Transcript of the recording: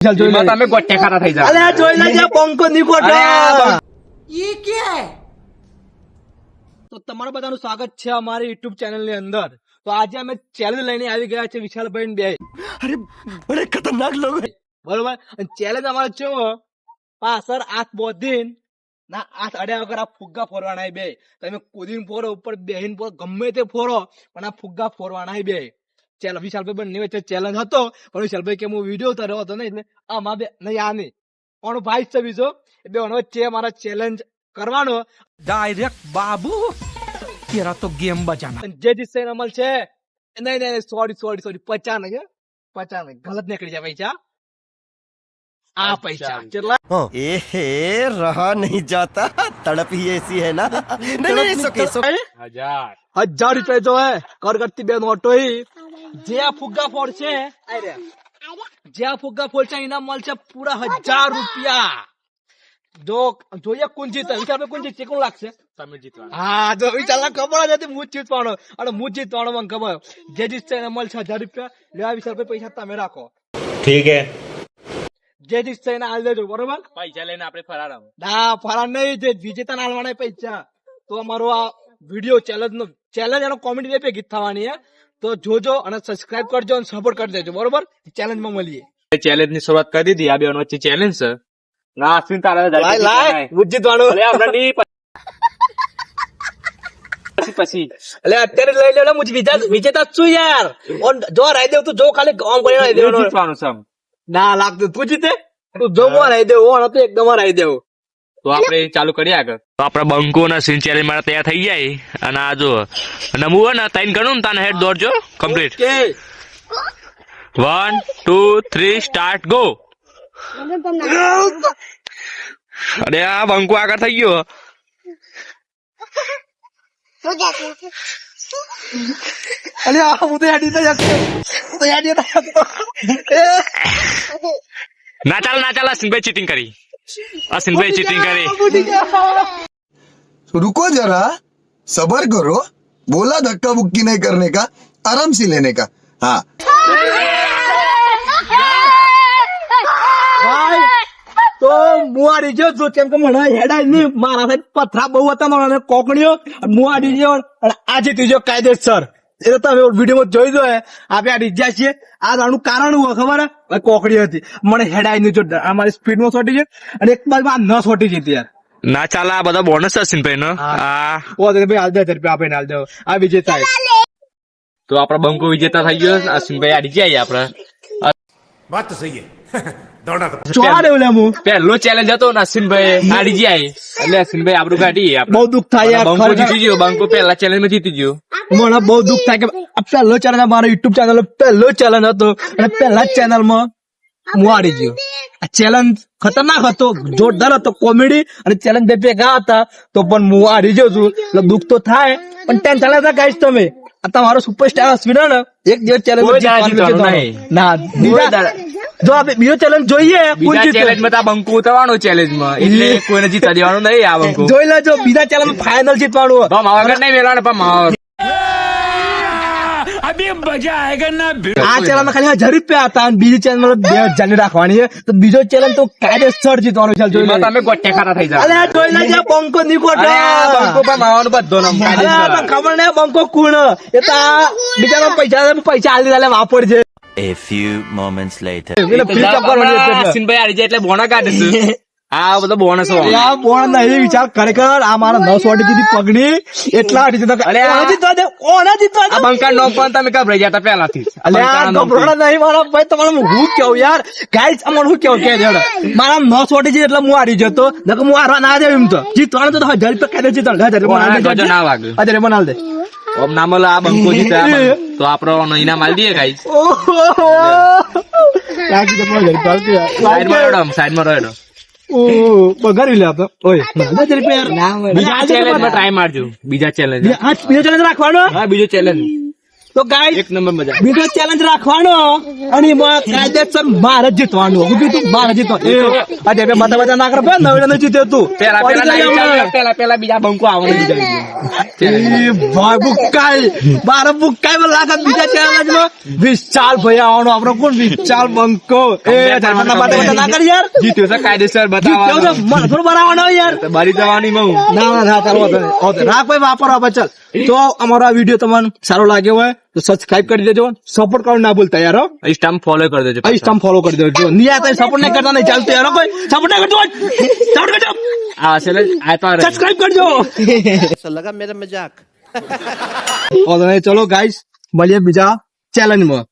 તમે ગોઠ્યા ખાતા થઈ જાવ. અલ્યા જોઈ લેજે બંકો ની ગોઠા. ये क्या है? તો તમારું બધાનું સ્વાગત છે અમારી યુટ્યુબ ચેનલ ની અંદર. તો આજે અમે ચેલેન્જ લઈને આવી ગયા છે વિશાલભાઈ બે. અરે બડે ખતરનાક લોગ બરોબર. અને ચેલેન્જ અમારે છે પાછળ હાથ બોધીન ના હાથ અડ્યા વગર આ ફુગ્ગા ફોરવાના બે. તમે કુદીન ફોરો ઉપર બેહીન ફોરો ગમે તે ફોરો પણ આ ફુગ્ગા ફોરવાના બે. ચાલો વિશાલભાઈ બંને વચ્ચે ચેલેન્જ હતો પણ વિશાલભાઈ કે હું વિડીયો ઉતાર્યો હતો ને એટલે આમાં બે નહીં આ નહીં કોણ ભાઈ છે બીજો એ બે વચ્ચે અમારા ચેલેન્જ કરવાનો डायरेक्ट बाबू तेरा तो गेम बजाना. જે જીતશે એનો અમલ છે નહીં સોરી 50 નહીં 50 નહીં ગલત નીકળી જાય પૈસા આ પૈસા કેટલા ए रहा नहीं जाता तड़प ही ऐसी है ना नहीं सुके 1000 રૂપિયા જો હે કર કરતી બે નોટો જે આ ફુગ્ગા ફોડ છે જે આ ફુગ્ગા ફોડ છે એના મળશે પૂરા 1000 રૂપિયા. જો જોઈએ કોણ જીતે વિચાર કોણ જીતશે કોણ લાગશે તમે જીતવાના. હા જો વિચાર ખબર જ હતી હું જ જીતવાનો અને હું જ જીતવાનો મને ખબર જે જીતશે એને મળશે 1000 રૂપિયા લેવા વિચાર પૈસા તમે રાખો ઠીક હે. જે જીતશે એને હાલ દેજો બરોબર. પૈસા લઈને આપણે ફરાર આવો. ના ફરા નહીં જે વિજેતા હાલવાના પૈસા. તો અમારો આ વિડીયો ચેલેન્જ એનો કોમેડી ભેગી થવાની હે તો જોજો અને સબસ્ક્રાઇબ કરજો અને સપોર્ટ કરી દેજો બરોબર. ચેલેન્જ માં મળીએ. ચેલેન્જ ની શરૂઆત કરી દીધી. આ બે વચ્ચે ચેલેન્જ છે. ના અશ્વિન તારા જીતવાનું પછી એટલે અત્યારે લઈ લેવડે હું વિજેતા જ છું યાર. જો રાઈ દેવ તું જો ખાલી કામ કરી રાઈ દેવાનો જીતવાનું છે. ના લાગતું તું જીતે તું જો રાઈ દેવ ઓન હતું એકદમ રાઈ દેવ. તો આપણે ચાલુ કરીએ આગળ. તો આપડા બંકો ના સીન ચેલેન્જ માટે તૈયાર થઈ જાય અને આ જો અને હું ને તાઈન ગણું ને તાને હેડ દોડજો કમ્પ્લીટ. 1 2 3 start go. અરે આ બંકો આગળ થઈ ગયો. અરે આ હું તો હેડી તો જતો ના ચાલ અશ્વિનભાઈ ચીટિંગ કરી. અશ્વિનભાઈ ચીટિંગ કરી. रुको जरा सबर करो बोला धक्का बुक्की नहीं करने का आराम से लेने का हाँ તો મુઆડી જો જો કેમ કે મને હેડાય નહીં મારા સાહેબ પથરા બહુ હતા મને કોકણીઓ મુઆડી જો અને આ જીતી જો કાયદેસર. એ તો તમે વિડીયોમાં જોઈ દો આપણે આ રીજ્યા છીએ. આ આનું કારણ હું ખબર હે કોકડી હતી મને હેડાય નહીં જો અમારી સ્પીડમાં છોટી છે અને એક બાજુ આ ન છોટી જતી યાર. ના ચાલ આ બધા બોનસ અશ્વિનભાઈ નો. ઓ ભાઈ હાલ 1000 રૂપિયા આપીને હાલ દો આ વિજેતા. તો આપડા બંકો વિજેતા થઈ ગયો. અશ્વિનભાઈ આડી જાય આપડે. बात तो सही है दौड़ा तो ચોરા દેવ લે હું પહેલો ચેલેન્જ હતો ને અશ્વિનભાઈ હારી જાય એટલે અશ્વિનભાઈ આપણું કાઢી બહુ દુઃખ થાય યાર. બંકો જીતી ગયો. બંકો પહેલા ચેલેન્જ માં જીતી ગયો. મને બહુ દુઃખ થાય કે આ પહેલો ચેનલ મારો યુટ્યુબ ચેનલ પહેલો ચેનલ હતો અને પહેલા જ ચેનલ માં હું હારી ગયો. આ ચેલેન્જ ખતરનાક હતો જોરદાર હતો કોમેડી અને ચેલેન્જ બે ભેગા હતા તો પણ હું હારી ગયો છું એટલે દુઃખ તો થાય પણ ટેન્શન લેતા ગાઈસ તમે. આ તમારો સુપરસ્ટાર અશ્વિન ને એક દિવસ ચેલેન્જ ના જો આપણે બીજો ચેલેન્જ જોઈએ ચેલેન્જ માં બંકો ઉતરવાનો ચેલેન્જ માં એટલે કોઈને જીતા દેવાનું નહીં. આ બંકો જોઈ લેજો બીજા ચેલેન્જ ફાઇનલ જીતવાનું માવા નહીં મેળવાનું પણ માવા अभी मजा आएगा ना. આ ચેનલ માં ખાલી 1000 રૂપિયા હતા અને બીજી ચેનલ માં 2000 ની રાખવાની છે તો બીજો ચેનલ તો કાયદેસર જીતવાનો છે. જોઈ એમાં તમે ગોઠ્યા ખાતા થઈ જાવ. અરે જોઈ લેજે બંકો ની બંકો પણ માવાનું બધો નામ ખબર નહીં બંકો કોણ એ તો આ બીજા પૈસા હાલી દાલે વાપર છે. A few moments later અશ્વિનભાઈ હારી જાય એટલે બોના કાઢે છે. આ બધો બોનસ બોણ નહીં વિચાર ખરેખર આ મારા 9 વાટી દીધી પગડી એટલા વાટી દીધા. આ બંકા નો પણ તમે ગભરાઈ ગયા હતા પહેલાથી. ગભરાડા નહીં મારા ભાઈ તમારે હું કેવું યાર ગાઈસ અમારે હું કેવું કે મારા 9 વાટી છે એટલે હું હારી જતો નકર હું હારવા ના દેવ એમ તો જીતવાનું તો 1000 રૂપિયા કાઢે જીતવાનું ના વાગે અરે બનાલ દે ઓમ નામ આ બંકો જીતે તો આપડે ઇનામ આલી દઈએ ગાઈસ. સાઈડ માં રહ્યો બગાડી લે આપડે બીજા ચેલેન્જ માં ટ્રાય મારજો. બીજા ચેલેન્જ રાખવાનો હા બીજો ચેલેન્જ તો ગાઈસ એક નંબર મજા બીજો ચેલેન્જ રાખવાનો અને એમાં કાયદેસર મારે જીતવાનું હું કીધું મારે જીતવાનું આજે બે માતા ના કરે નવડે નથી જીત્યો તું પેલા પડી જાય હમણાં. પેલા બીજા બંકો આવવાનું એ ભાઈ બુક્કાઈ બાર બુક્કાઈ માં લાગે બીજા ચેલેન્જ માં વિશાલ ભાઈ આવવાનો આપણો કોણ વિશાલ બંકો એ ધર્મના માટે ના કરી યાર જીત્યો છે કાયદેસર જીત્યો છે બતાવવાનો મને થોડું બનાવવાનો યાર બારી જવાની બહુ ના ચાલો રાખ ભાઈ વાપરો આપણે ચાલ તો અમારો આ વિડીયો તમને સારો લાગ્યો હોય તો સબસ્ક્રાઇબ કરી દેજો સપોર્ટ કરવાનું ના ભૂલતા યાર સ્ટમ્પ ફોલો કરી દેજો અહીં સ્ટમ્પ ફોલો કરી દેજો નિયા તો સપોર્ટ નહીં કરતા નહીં ચાલતું યાર કોઈ સપોર્ટ નહીં કરજો સપોર્ટ કરજો આ છે આ તો સબસ્ક્રાઇબ કરજો ऐसा लगा मेरा मजाक ચલો ગાઈસ મળીએ બીજા ચેલેન્જમાં